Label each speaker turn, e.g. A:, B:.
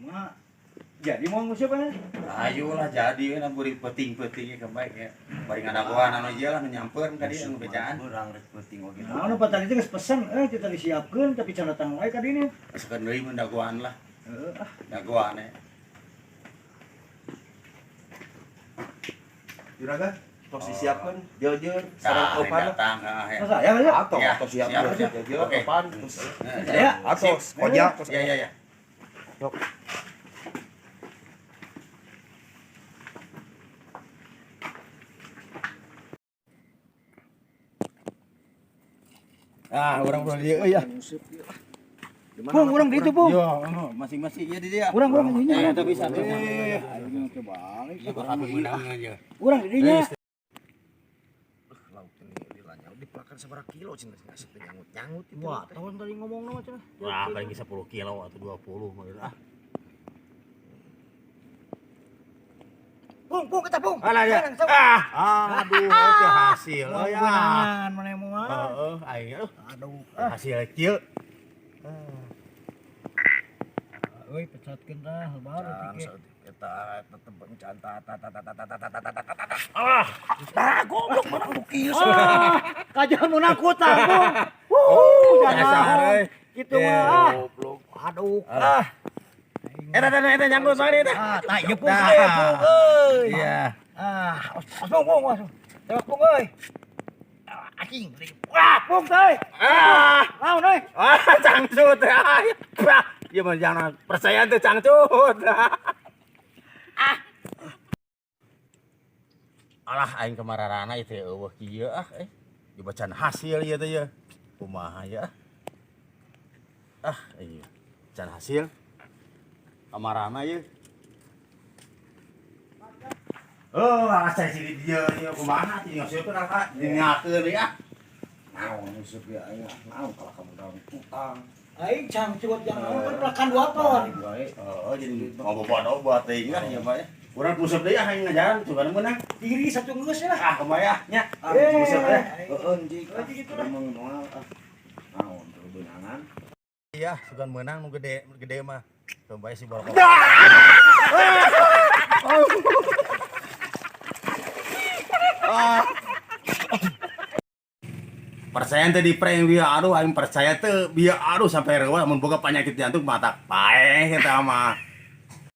A: cuma jadi mau ngusip aja.
B: Ayolah jadi kan beri peting-petingnya kebaik ya. Bari ngadagoan anu aja lah nyampeun ka dieu anu becaan.
C: Urang rek penting oge.
A: Nah, anu tadi teh geus pesen, kita disiapkeun tapi can datang wae ka dieu.
B: Sekeun deui mun dagoan lah.
A: Heeh,
B: Dagoan ya.
C: Juragan, tos disiapkeun jeujeur sareng opan.
B: Datang ya.
A: masa ya ya.
C: Atos
B: Ya,
C: tos siap
B: siap, siap.
C: jeujeur
B: Oke.
C: opan tos.
A: Ya.
C: Atos kojak tos.
B: Ya.
C: Yok.
B: Orang dieu ya.
A: Pung, urang di itu, Pung.
B: Yo, masing-masing ya di dia.
A: Urang di dinya.
B: Eta bisa.
A: Aing coba.
B: Bakal menang aja.
A: Urang di dinya.
C: Lauk ini dilanyau dipakan sabaraha kilo cenah ngasih teh nyangut-nyangut itu.
A: Wah, tahun tadi ngomong nama cenah.
B: Wah, paling 10 kilo atau 20 mah ah.
A: Pung, kita Pung.
B: Alah ya. Aduh, itu hasil ya.
A: Benangan mana yang mau?
B: Heeh, aing
A: Aduh.
B: hasil kieu.
A: Euy, pecatkeun tah, baru tike.
C: Eta tetep encan
A: Goblok menang bukis. Kajian menang kutang, Pung. Jangan. Gitu mah.
C: goblok.
A: Aduh.
B: Eta nyangkut mari teh.
A: Tak ieu Pung euy.
B: Iya.
A: Pung. Tewak Pung euy. Anjing. Wah, Pung teh. Naon euy?
B: Cangcut ay. Ieu mah jangan percaya teh cangcut. Alah aing kemararana itu eueuh kieu dibacaan hasil ieu teh ya. Kumaha ya? Iya. Can hasil. Kamarana ieu. Asa si dieu ieu kumaha ti ngasieukeun angka dingakeun ya.
C: Naon nguseup ya aing naon kalau kamu daun utang.
A: Aing cangcut jangan kan pelakan 2 ton.
B: Jadi ngobobat-obat teh ya ya Pak ya. Urang pusep deui aing ngajaran cuman meunang.
A: Diri satu geus ya.
B: Kemaya nya.
C: Nguseup
A: Eh.
C: heueuh anjing.
A: Gitu lah.
C: Moal naon teu beunangan.
B: Iya, sugan menang nu gede mah. Coba si bola. Percaya teh di prank bieu aduh aing percaya teh bieu aduh sampai reueuh mun boga penyakit jantung mata paeh eta mah.